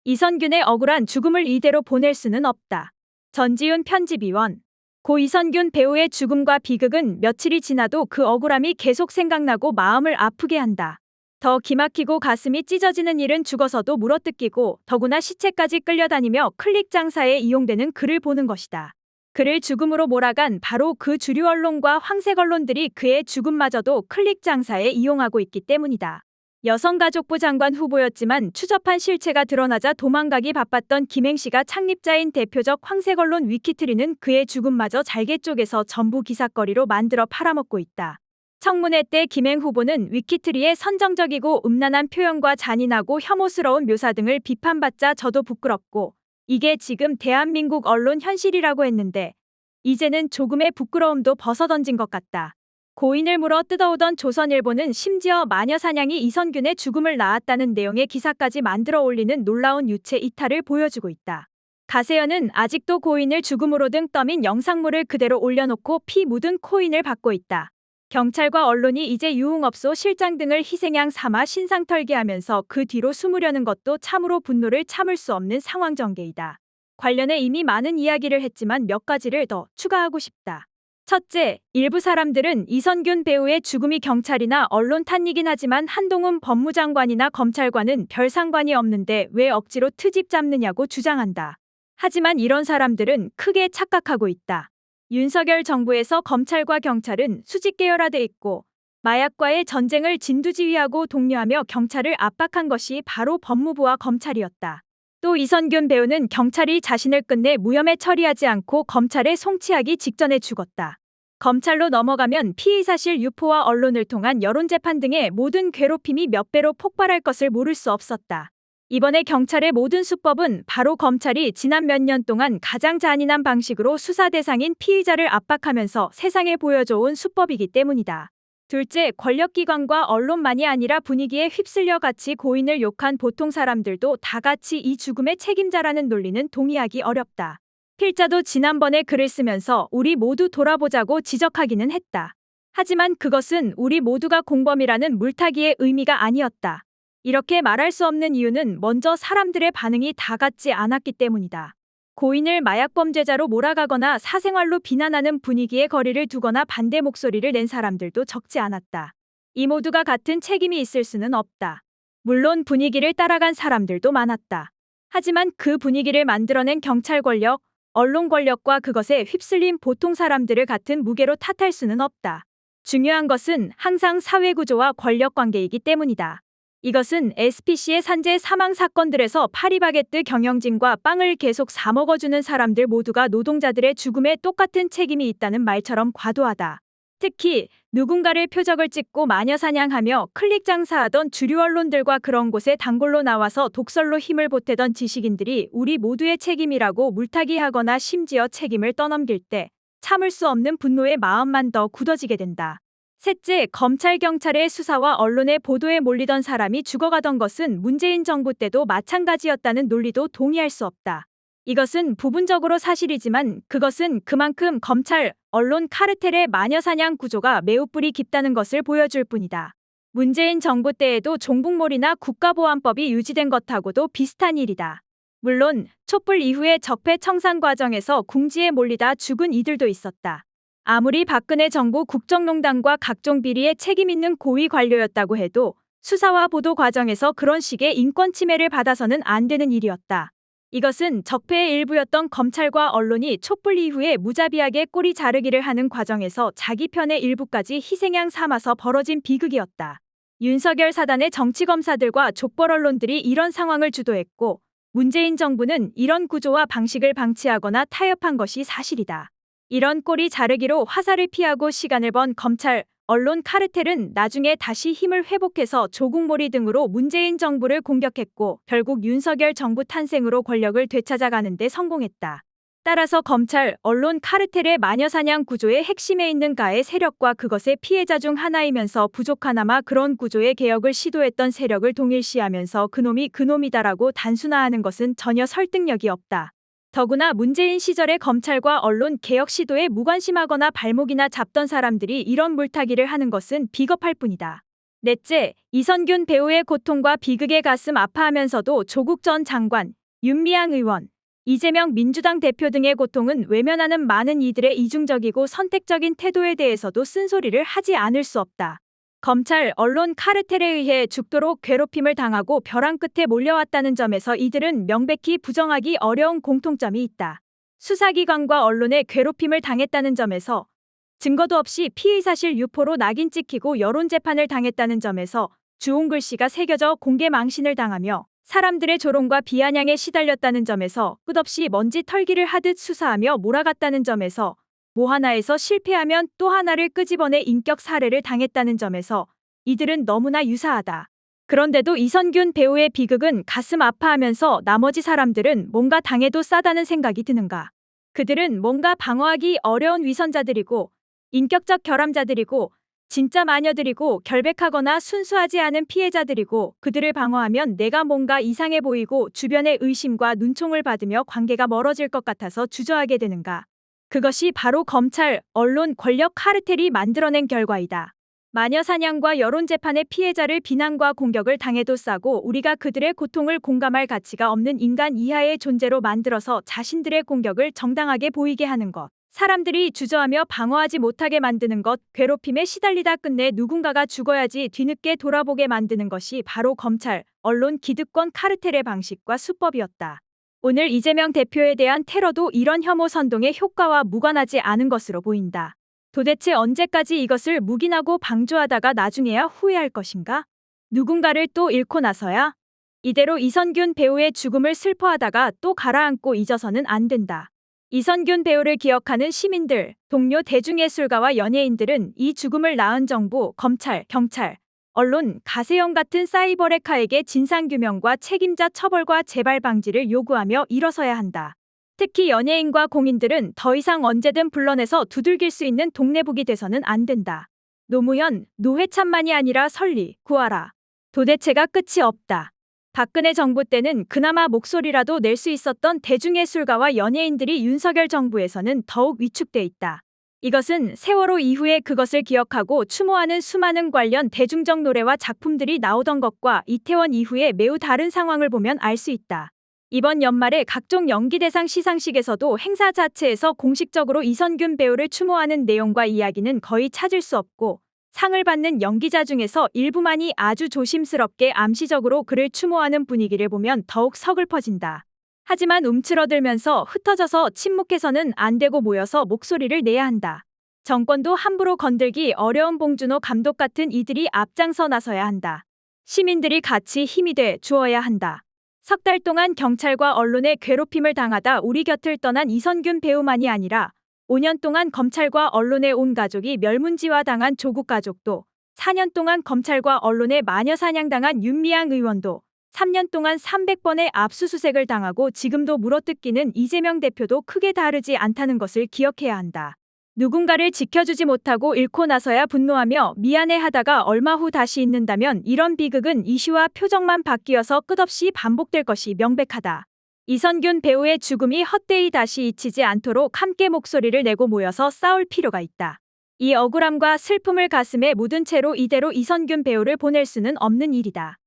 이선균의 억울한 죽음을 이대로 보낼 수는 없다. 전지훈 편집위원. 고 이선균 배우의 죽음과 비극은 며칠이 지나도 그 억울함이 계속 생각나고 마음을 아프게 한다. 더 기막히고 가슴이 찢어지는 일은 죽어서도 물어뜯기고 더구나 시체까지 끌려다니며 클릭 장사에 이용되는 글을 보는 것이다. 그를 죽음으로 몰아간 바로 그 주류 언론과 황색 언론들이 그의 죽음마저도 클릭 장사에 이용하고 있기 때문이다. 여성가족부 장관 후보였지만 추접한 실체가 드러나자 도망가기 바빴던 김행시가 창립자인 대표적 황색 언론 위키트리는 그의 죽음마저 잘게 쪼개서 전부 기사거리로 만들어 팔아먹고 있다. 청문회 때 김행 후보는 위키트리의 선정적이고 음란한 표현과 잔인하고 혐오스러운 묘사 등을 비판받자 저도 부끄럽고 이게 지금 대한민국 언론 현실이라고 했는데 이제는 조금의 부끄러움도 벗어던진 것 같다. 고인을 물어 뜯어오던 조선일보는 심지어 마녀사냥이 이선균의 죽음을 낳았다는 내용의 기사까지 만들어 올리는 놀라운 유체 이탈을 보여주고 있다. 가세연은 아직도 고인을 죽음으로 등 떠민 영상물을 그대로 올려놓고 피 묻은 코인을 받고 있다. 경찰과 언론이 이제 유흥업소 실장 등을 희생양 삼아 신상 털기하면서 그 뒤로 숨으려는 것도 참으로 분노를 참을 수 없는 상황 전개이다. 관련해 이미 많은 이야기를 했지만 몇 가지를 더 추가하고 싶다. 첫째, 일부 사람들은 이선균 배우의 죽음이 경찰이나 언론 탓이긴 하지만 한동훈 법무장관이나 검찰과는 별 상관이 없는데 왜 억지로 트집 잡느냐고 주장한다. 하지만 이런 사람들은 크게 착각하고 있다. 윤석열 정부에서 검찰과 경찰은 수직 계열화돼 있고 마약과의 전쟁을 진두지휘하고 독려하며 경찰을 압박한 것이 바로 법무부와 검찰이었다. 또 이선균 배우는 경찰이 자신을 끝내 무혐의 처리하지 않고 검찰에 송치하기 직전에 죽었다. 검찰로 넘어가면 피의사실 유포와 언론을 통한 여론재판 등의 모든 괴롭힘이 몇 배로 폭발할 것을 모를 수 없었다. 이번에 경찰의 모든 수법은 바로 검찰이 지난 몇 년 동안 가장 잔인한 방식으로 수사 대상인 피의자를 압박하면서 세상에 보여줘온 수법이기 때문이다. 둘째, 권력기관과 언론만이 아니라 분위기에 휩쓸려 같이 고인을 욕한 보통 사람들도 다 같이 이 죽음의 책임자라는 논리는 동의하기 어렵다. 필자도 지난번에 글을 쓰면서 우리 모두 돌아보자고 지적하기는 했다. 하지만 그것은 우리 모두가 공범이라는 물타기의 의미가 아니었다. 이렇게 말할 수 없는 이유는 먼저 사람들의 반응이 다 같지 않았기 때문이다. 고인을 마약범죄자로 몰아가거나 사생활로 비난하는 분위기에 거리를 두거나 반대 목소리를 낸 사람들도 적지 않았다. 이 모두가 같은 책임이 있을 수는 없다. 물론 분위기를 따라간 사람들도 많았다. 하지만 그 분위기를 만들어낸 경찰 권력, 언론 권력과 그것에 휩쓸린 보통 사람들을 같은 무게로 탓할 수는 없다. 중요한 것은 항상 사회구조와 권력관계이기 때문이다. 이것은 SPC의 산재 사망 사건들에서 파리바게뜨 경영진과 빵을 계속 사 먹어주는 사람들 모두가 노동자들의 죽음에 똑같은 책임이 있다는 말처럼 과도하다. 특히 누군가를 표적을 찍고 마녀사냥하며 클릭 장사하던 주류 언론들과 그런 곳에 단골로 나와서 독설로 힘을 보태던 지식인들이 우리 모두의 책임이라고 물타기하거나 심지어 책임을 떠넘길 때 참을 수 없는 분노의 마음만 더 굳어지게 된다. 셋째, 검찰 경찰의 수사와 언론의 보도에 몰리던 사람이 죽어가던 것은 문재인 정부 때도 마찬가지였다는 논리도 동의할 수 없다. 이것은 부분적으로 사실이지만 그것은 그만큼 검찰, 언론 카르텔의 마녀사냥 구조가 매우 뿌리 깊다는 것을 보여줄 뿐이다. 문재인 정부 때에도 종북몰이나 국가보안법이 유지된 것하고도 비슷한 일이다. 물론 촛불 이후의 적폐 청산 과정에서 궁지에 몰리다 죽은 이들도 있었다. 아무리 박근혜 정부 국정농단과 각종 비리에 책임 있는 고위 관료였다고 해도 수사와 보도 과정에서 그런 식의 인권 침해를 받아서는 안 되는 일이었다. 이것은 적폐의 일부였던 검찰과 언론이 촛불 이후에 무자비하게 꼬리 자르기를 하는 과정에서 자기 편의 일부까지 희생양 삼아서 벌어진 비극이었다. 윤석열 사단의 정치검사들과 족벌 언론들이 이런 상황을 주도했고 문재인 정부는 이런 구조와 방식을 방치하거나 타협한 것이 사실이다. 이런 꼬리 자르기로 화살을 피하고 시간을 번 검찰, 언론 카르텔은 나중에 다시 힘을 회복해서 조국몰이 등으로 문재인 정부를 공격했고 결국 윤석열 정부 탄생으로 권력을 되찾아가는 데 성공했다. 따라서 검찰, 언론 카르텔의 마녀사냥 구조의 핵심에 있는 가해 세력과 그것의 피해자 중 하나이면서 부족하나마 그런 구조의 개혁을 시도했던 세력을 동일시하면서 그놈이 그놈이다라고 단순화하는 것은 전혀 설득력이 없다. 더구나 문재인 시절의 검찰과 언론 개혁 시도에 무관심하거나 발목이나 잡던 사람들이 이런 물타기를 하는 것은 비겁할 뿐이다. 넷째, 이선균 배우의 고통과 비극에 가슴 아파하면서도 조국 전 장관, 윤미향 의원, 이재명 민주당 대표 등의 고통은 외면하는 많은 이들의 이중적이고 선택적인 태도에 대해서도 쓴소리를 하지 않을 수 없다. 검찰, 언론 카르텔에 의해 죽도록 괴롭힘을 당하고 벼랑 끝에 몰려왔다는 점에서 이들은 명백히 부정하기 어려운 공통점이 있다. 수사기관과 언론에 괴롭힘을 당했다는 점에서, 증거도 없이 피의사실 유포로 낙인 찍히고 여론재판을 당했다는 점에서 주홍 글씨가 새겨져 공개 망신을 당하며 사람들의 조롱과 비아냥에 시달렸다는 점에서 끝없이 먼지 털기를 하듯 수사하며 몰아갔다는 점에서 뭐 하나에서 실패하면 또 하나를 끄집어내 인격 살해를 당했다는 점에서 이들은 너무나 유사하다. 그런데도 이선균 배우의 비극은 가슴 아파하면서 나머지 사람들은 뭔가 당해도 싸다는 생각이 드는가. 그들은 뭔가 방어하기 어려운 위선자들이고 인격적 결함자들이고 진짜 마녀들이고 결백하거나 순수하지 않은 피해자들이고 그들을 방어하면 내가 뭔가 이상해 보이고 주변의 의심과 눈총을 받으며 관계가 멀어질 것 같아서 주저하게 되는가. 그것이 바로 검찰, 언론, 권력 카르텔이 만들어낸 결과이다. 마녀 사냥과 여론재판의 피해자를 비난과 공격을 당해도 싸고 우리가 그들의 고통을 공감할 가치가 없는 인간 이하의 존재로 만들어서 자신들의 공격을 정당하게 보이게 하는 것. 사람들이 주저하며 방어하지 못하게 만드는 것, 괴롭힘에 시달리다 끝내 누군가가 죽어야지 뒤늦게 돌아보게 만드는 것이 바로 검찰, 언론 기득권 카르텔의 방식과 수법이었다. 오늘 이재명 대표에 대한 테러도 이런 혐오 선동의 효과와 무관하지 않은 것으로 보인다. 도대체 언제까지 이것을 묵인하고 방조하다가 나중에야 후회할 것인가? 누군가를 또 잃고 나서야? 이대로 이선균 배우의 죽음을 슬퍼하다가 또 가라앉고 잊어서는 안 된다. 이선균 배우를 기억하는 시민들, 동료 대중예술가와 연예인들은 이 죽음을 낳은 정부, 검찰, 경찰, 언론, 가세형 같은 사이버레카에게 진상규명과 책임자 처벌과 재발 방지를 요구하며 일어서야 한다. 특히 연예인과 공인들은 더 이상 언제든 불러내서 두들길 수 있는 동네북이 돼서는 안 된다. 노무현, 노회찬만이 아니라 설리, 구하라. 도대체가 끝이 없다. 박근혜 정부 때는 그나마 목소리라도 낼 수 있었던 대중예술가와 연예인들이 윤석열 정부에서는 더욱 위축돼 있다. 이것은 세월호 이후에 그것을 기억하고 추모하는 수많은 관련 대중적 노래와 작품들이 나오던 것과 이태원 이후에 매우 다른 상황을 보면 알 수 있다. 이번 연말에 각종 연기 대상 시상식에서도 행사 자체에서 공식적으로 이선균 배우를 추모하는 내용과 이야기는 거의 찾을 수 없고 상을 받는 연기자 중에서 일부만이 아주 조심스럽게 암시적으로 그를 추모하는 분위기를 보면 더욱 서글퍼진다. 하지만 움츠러들면서 흩어져서 침묵해서는 안 되고 모여서 목소리를 내야 한다. 정권도 함부로 건들기 어려운 봉준호 감독 같은 이들이 앞장서 나서야 한다. 시민들이 같이 힘이 돼 주어야 한다. 석 달 동안 경찰과 언론의 괴롭힘을 당하다 우리 곁을 떠난 이선균 배우만이 아니라 5년 동안 검찰과 언론의 온 가족이 멸문지화당한 조국 가족도, 4년 동안 검찰과 언론의 마녀 사냥당한 윤미향 의원도, 3년 동안 300번의 압수수색을 당하고 지금도 물어뜯기는 이재명 대표도 크게 다르지 않다는 것을 기억해야 한다. 누군가를 지켜주지 못하고 잃고 나서야 분노하며 미안해하다가 얼마 후 다시 잊는다면 이런 비극은 이슈와 표정만 바뀌어서 끝없이 반복될 것이 명백하다. 이선균 배우의 죽음이 헛되이 다시 잊히지 않도록 함께 목소리를 내고 모여서 싸울 필요가 있다. 이 억울함과 슬픔을 가슴에 묻은 채로 이대로 이선균 배우를 보낼 수는 없는 일이다.